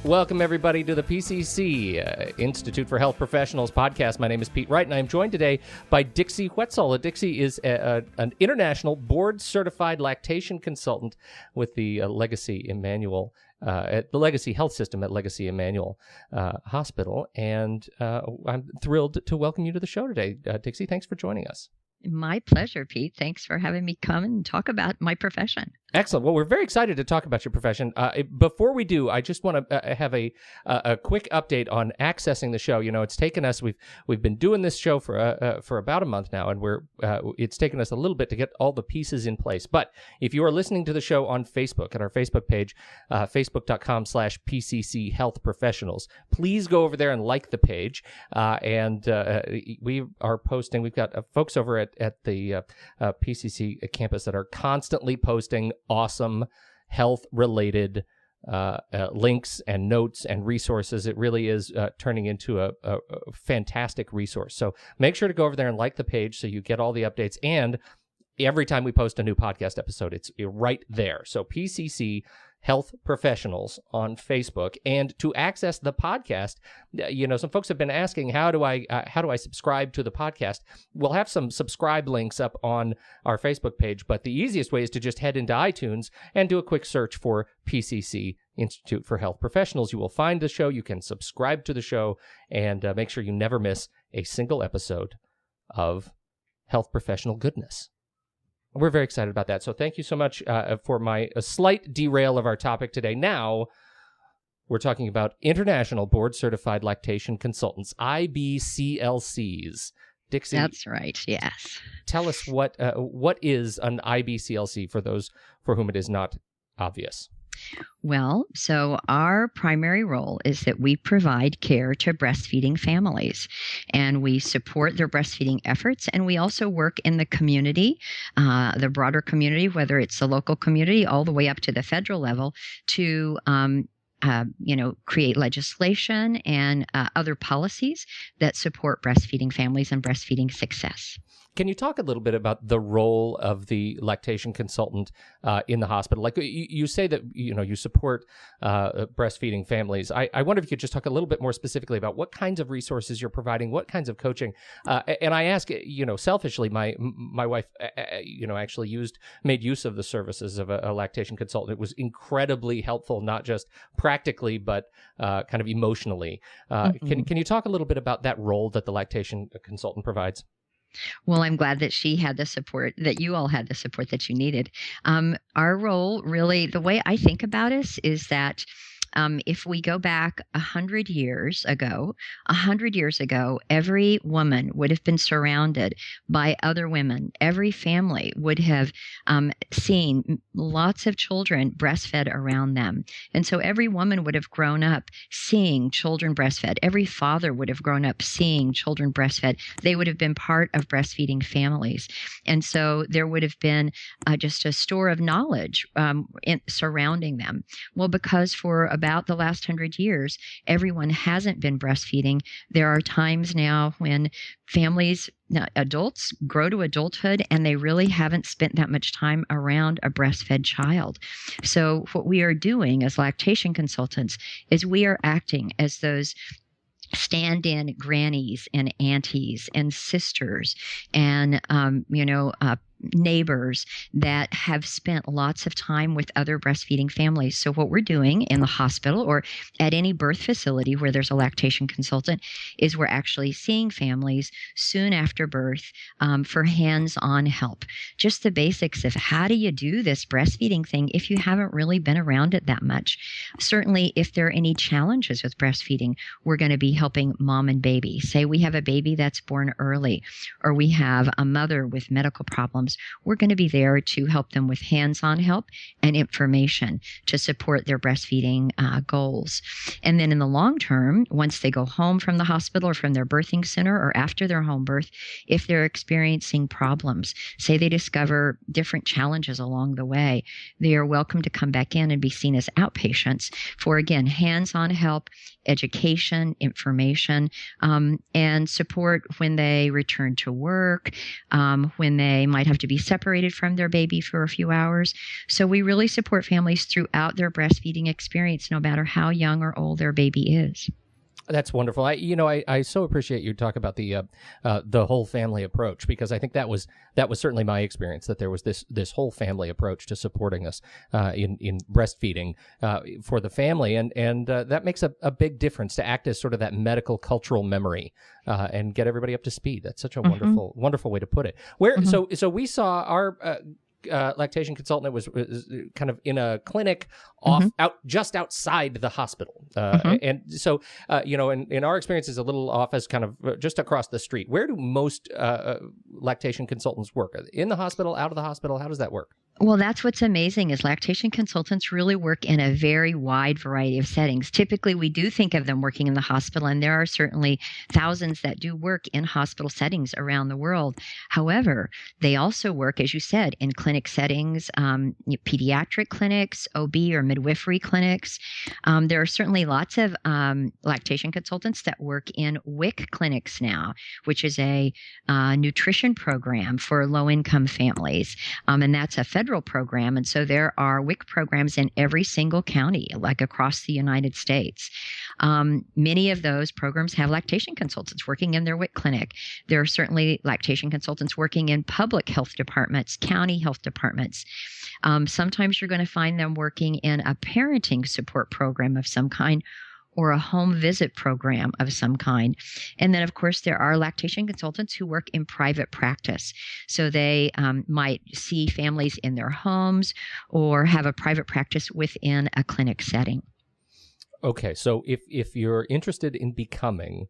Welcome, everybody, to the PCC Institute for Health Professionals podcast. My name is Pete Wright, and I'm joined today by Dixie Whetsall. Dixie is an international board-certified lactation consultant with the Legacy Emmanuel, at the Legacy Health System at Legacy Emmanuel Hospital. And I'm thrilled to welcome you to the show today. Dixie, thanks for joining us. My pleasure, Pete. Thanks for having me come and talk about my profession. Excellent. Well, we're very excited to talk about your profession. Before we do, I just want to have a quick update on accessing the show. You know, it's taken us, we've been doing this show for about a month now, and it's taken us a little bit to get all the pieces in place. But if you are listening to the show on Facebook, at our Facebook page, facebook.com/PCC Health Professionals, please go over there and like the page. We are posting, we've got folks over at the PCC campus that are constantly posting awesome health-related links and notes and resources. It really is turning into a fantastic resource. So make sure to go over there and like the page so you get all the updates. And every time we post a new podcast episode, it's right there. So PCC Health Professionals on Facebook. And to access the podcast, you know, some folks have been asking, how do I subscribe to the podcast? We'll have some subscribe links up on our Facebook page, but the easiest way is to just head into iTunes and do a quick search for PCC Institute for Health Professionals. You will find the show. You can subscribe to the show and make sure you never miss a single episode of health professional goodness. We're very excited about that. So thank you so much for a slight derail of our topic today. Now, we're talking about International Board Certified Lactation Consultants, IBCLCs. Dixie. That's right, yes. Tell us what is an IBCLC for those for whom it is not obvious. Well, so our primary role is that we provide care to breastfeeding families, and we support their breastfeeding efforts, and we also work in the community, the broader community, whether it's the local community all the way up to the federal level, to create legislation and other policies that support breastfeeding families and breastfeeding success. Can you talk a little bit about the role of the lactation consultant in the hospital? Like you say that, you know, you support breastfeeding families. I wonder if you could just talk a little bit more specifically about what kinds of resources you're providing, what kinds of coaching. And I ask, you know, selfishly, my wife, actually made use of the services of a lactation consultant. It was incredibly helpful, not just practically, but kind of emotionally. Can you talk a little bit about that role that the lactation consultant provides? Well, I'm glad that she had the support, that you all had the support that you needed. Our role, really, the way I think about us is that if we go back 100 years ago, every woman would have been surrounded by other women. Every family would have seen lots of children breastfed around them. And so every woman would have grown up seeing children breastfed. Every father would have grown up seeing children breastfed. They would have been part of breastfeeding families. And so there would have been just a store of knowledge surrounding them. Well, because for about the last 100 years, everyone hasn't been breastfeeding. There are times now when families, adults, grow to adulthood and they really haven't spent that much time around a breastfed child. So what we are doing as lactation consultants is we are acting as those stand-in grannies and aunties and sisters and, neighbors that have spent lots of time with other breastfeeding families. So what we're doing in the hospital or at any birth facility where there's a lactation consultant is we're actually seeing families soon after birth for hands-on help. Just the basics of how do you do this breastfeeding thing if you haven't really been around it that much. Certainly, if there are any challenges with breastfeeding, we're going to be helping mom and baby. Say we have a baby that's born early, or we have a mother with medical problems. We're going to be there to help them with hands-on help and information to support their breastfeeding goals. And then in the long term, once they go home from the hospital or from their birthing center or after their home birth, if they're experiencing problems, say they discover different challenges along the way, they are welcome to come back in and be seen as outpatients for, again, hands-on help, education, information, and support when they return to work, when they might have have to be separated from their baby for a few hours. So we really support families throughout their breastfeeding experience, no matter how young or old their baby is. That's wonderful. I so appreciate you talk about the whole family approach, because I think that was certainly my experience, that there was this whole family approach to supporting us in breastfeeding for the family, and that makes a big difference, to act as sort of that medical cultural memory and get everybody up to speed. That's such a wonderful way to put it. So we saw our lactation consultant was kind of in a clinic just outside the hospital, and so in our experience, is a little office kind of just across the street. Where do most lactation consultants work? In the hospital, out of the hospital? How does that work? Well, that's what's amazing, is lactation consultants really work in a very wide variety of settings. Typically, we do think of them working in the hospital, and there are certainly thousands that do work in hospital settings around the world. However, they also work, as you said, in clinic settings, pediatric clinics, OB or midwifery clinics. There are certainly lots of lactation consultants that work in WIC clinics now, which is a nutrition program for low-income families, and that's a federal program. And so there are WIC programs in every single county, like across the United States. Many of those programs have lactation consultants working in their WIC clinic. There are certainly lactation consultants working in public health departments, county health departments. Sometimes you're going to find them working in a parenting support program of some kind, or a home visit program of some kind. And then, of course, there are lactation consultants who work in private practice. So they might see families in their homes or have a private practice within a clinic setting. Okay, so if you're interested in becoming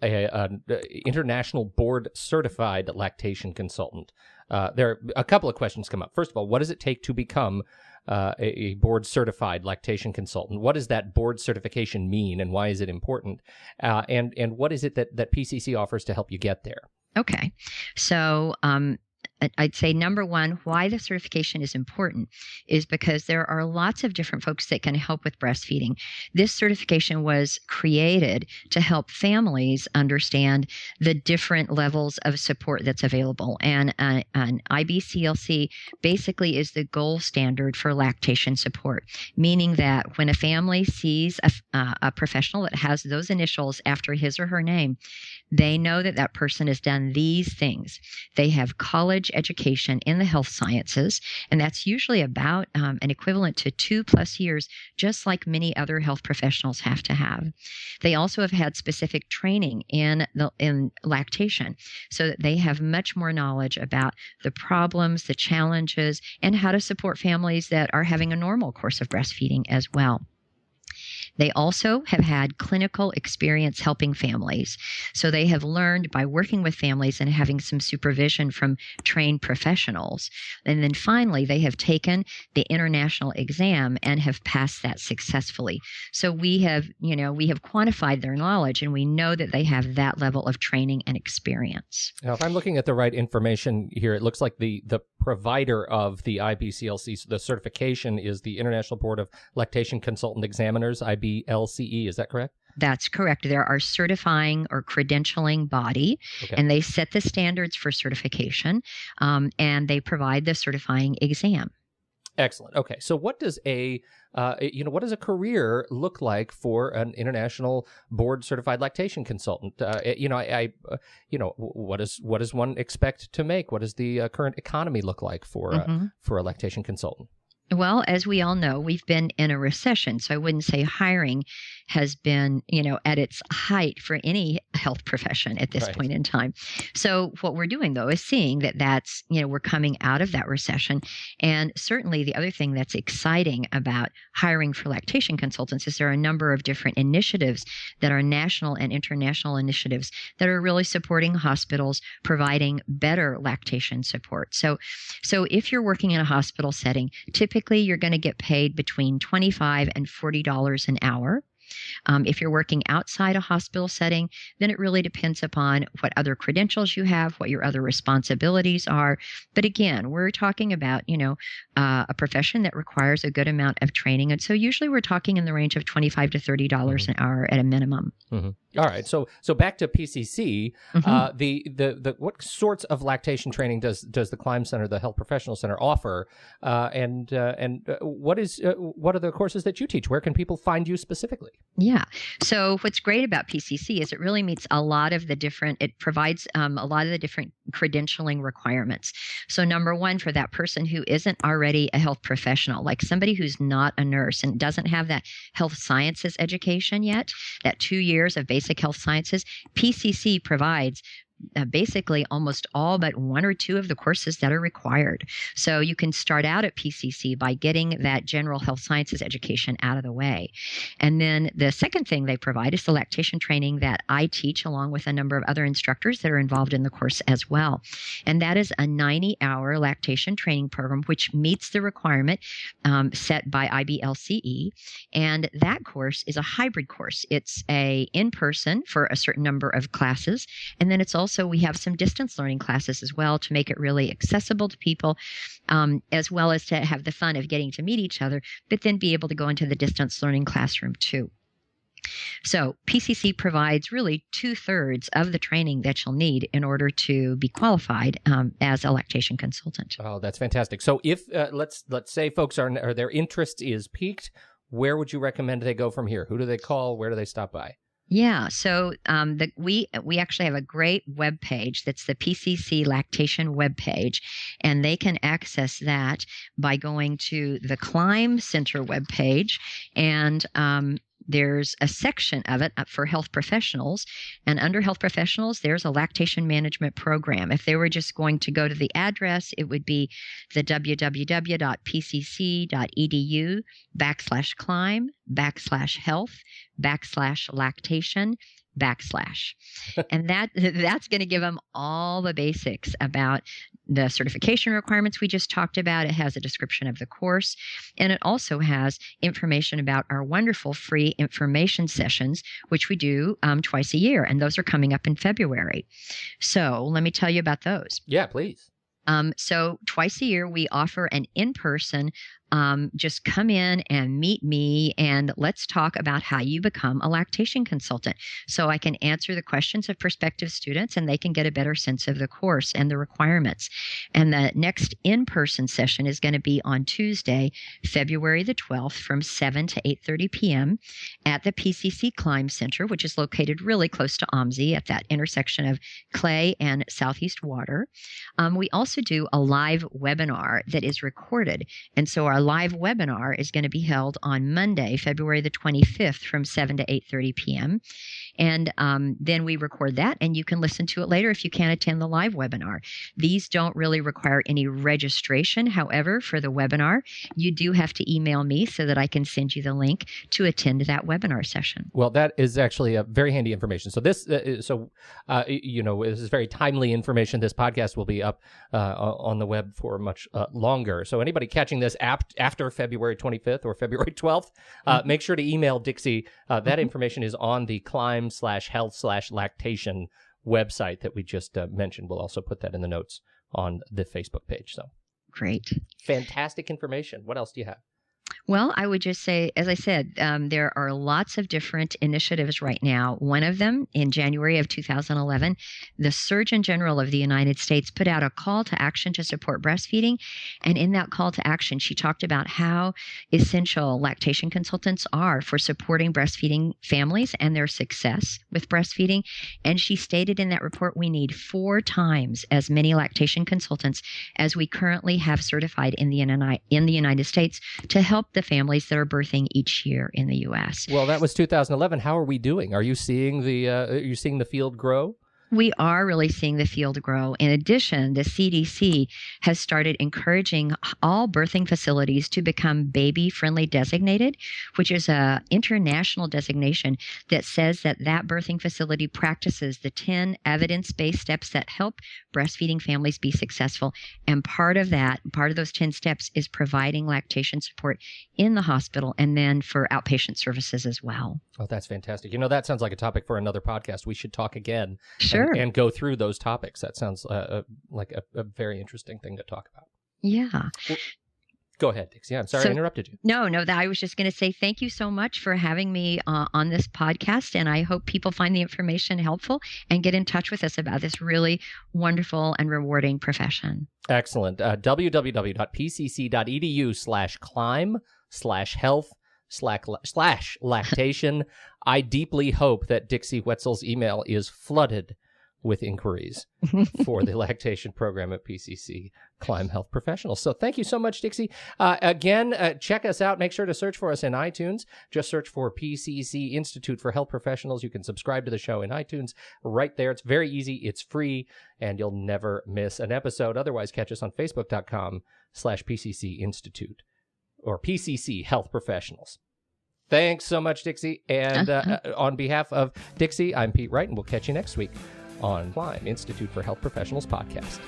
an international board certified lactation consultant, there are a couple of questions come up. First of all, what does it take to become a board certified lactation consultant? What does that board certification mean, and why is it important? And what is it that PCC offers to help you get there? Okay, so I'd say number one, why the certification is important is because there are lots of different folks that can help with breastfeeding. This certification was created to help families understand the different levels of support that's available. And an IBCLC basically is the gold standard for lactation support, meaning that when a family sees a professional that has those initials after his or her name, they know that that person has done these things. They have college education in the health sciences, and that's usually about an equivalent to 2+ years, just like many other health professionals have to have. They also have had specific training in lactation, so that they have much more knowledge about the problems, the challenges, and how to support families that are having a normal course of breastfeeding as well. They also have had clinical experience helping families. So they have learned by working with families and having some supervision from trained professionals. And then finally, they have taken the international exam and have passed that successfully. So we have quantified their knowledge, and we know that they have that level of training and experience. Now, if I'm looking at the right information here, it looks like the provider of the IBCLC, the certification, is the International Board of Lactation Consultant Examiners, IBCLC. Is that correct? That's correct. They're our certifying or credentialing body, and they set the standards for certification, and they provide the certifying exam. Excellent. Okay, so what does a career look like for an international board certified lactation consultant? What does one expect to make? What does the current economy look like for a lactation consultant? Well, as we all know, we've been in a recession, so I wouldn't say hiring has been, at its height for any health profession at this point in time. So what we're doing, though, is seeing that's, we're coming out of that recession. And certainly the other thing that's exciting about hiring for lactation consultants is there are a number of different initiatives that are national and international initiatives that are really supporting hospitals, providing better lactation support. So if you're working in a hospital setting, typically you're going to get paid between $25 and $40 an hour. If you're working outside a hospital setting, then it really depends upon what other credentials you have, what your other responsibilities are. But again, we're talking about, a profession that requires a good amount of training. And so usually we're talking in the range of $25 to $30 an hour at a minimum. Mm-hmm. All right. So back to PCC, the what sorts of lactation training does the Climb Center, the Health Professional Center, offer? And what are the courses that you teach? Where can people find you specifically? Yeah. So what's great about PCC is it really meets a lot of the different, it provides a lot of the different credentialing requirements. So number one, for that person who isn't already a health professional, like somebody who's not a nurse and doesn't have that health sciences education yet, that 2 years of basic health sciences, PCC provides basically almost all but one or two of the courses that are required. So you can start out at PCC by getting that general health sciences education out of the way. And then the second thing they provide is the lactation training that I teach along with a number of other instructors that are involved in the course as well. And that is a 90-hour lactation training program, which meets the requirement set by IBCLC. And that course is a hybrid course. It's a in-person for a certain number of classes. And then it's also, we have some distance learning classes as well to make it really accessible to people, as well as to have the fun of getting to meet each other, but then be able to go into the distance learning classroom too. So PCC provides really 2/3 of the training that you'll need in order to be qualified as a lactation consultant. Oh, that's fantastic. So if let's say folks are their interest is piqued, where would you recommend they go from here? Who do they call? Where do they stop by? Yeah, so we actually have a great web page that's the PCC Lactation web page, and they can access that by going to the Climb Center web page, and there's a section of it for health professionals, and under health professionals, there's a lactation management program. If they were just going to go to the address, it would be the www.pcc.edu/climb/health/lactation. And that's going to give them all the basics about the certification requirements we just talked about. It has a description of the course, and it also has information about our wonderful free information sessions, which we do twice a year, and those are coming up in February. So let me tell you about those. Yeah, please. So twice a year, we offer an in-person, just come in and meet me and let's talk about how you become a lactation consultant. So I can answer the questions of prospective students and they can get a better sense of the course and the requirements. And the next in-person session is going to be on Tuesday, February the 12th from 7 to 8:30 p.m. at the PCC Climb Center, which is located really close to OMSI at that intersection of Clay and Southeast Water. We also do a live webinar that is recorded. And so our live webinar is going to be held on Monday, February the 25th from 7 to 8:30 p.m. And then we record that and you can listen to it later if you can't attend the live webinar. These don't really require any registration. However, for the webinar, you do have to email me so that I can send you the link to attend that webinar session. Well, that is actually a very handy information. So this, this is very timely information. This podcast will be up on the web for much longer. So anybody catching this after February 25th or February 12th, make sure to email Dixie. That information is on the Climb/Health/Lactation website that we just mentioned. We'll also put that in the notes on the Facebook page. So great. Fantastic information. What else do you have? Well, I would just say, as I said, there are lots of different initiatives right now. One of them, in January of 2011, the Surgeon General of the United States put out a call to action to support breastfeeding. And in that call to action, she talked about how essential lactation consultants are for supporting breastfeeding families and their success with breastfeeding. And she stated in that report, we need 4 times as many lactation consultants as we currently have certified in the United States to help the families that are birthing each year in the U.S. Well, that was 2011. How are we doing? Are you seeing the field grow? We are really seeing the field grow. In addition, the CDC has started encouraging all birthing facilities to become baby-friendly designated, which is an international designation that says that birthing facility practices the 10 evidence-based steps that help breastfeeding families be successful. And part of those 10 steps is providing lactation support in the hospital and then for outpatient services as well. Oh, that's fantastic. That sounds like a topic for another podcast. We should talk again. Sure. And go through those topics. That sounds like a very interesting thing to talk about. Yeah. Well, go ahead, Dixie. I'm sorry I interrupted you. No, I was just going to say thank you so much for having me on this podcast. And I hope people find the information helpful and get in touch with us about this really wonderful and rewarding profession. Excellent. www.pcc.edu/climb/health/lactation. I deeply hope that Dixie Whetsall's email is flooded with inquiries for the lactation program at PCC Climb Health Professionals. So thank you so much, Dixie. Again, check us out. Make sure to search for us in iTunes. Just search for PCC Institute for Health Professionals. You can subscribe to the show in iTunes right there. It's very easy. It's free, and you'll never miss an episode. Otherwise, catch us on Facebook.com/PCC Institute or PCC Health Professionals. Thanks so much, Dixie. And on behalf of Dixie, I'm Pete Wright, and we'll catch you next week on Climb Institute for Health Professionals podcast.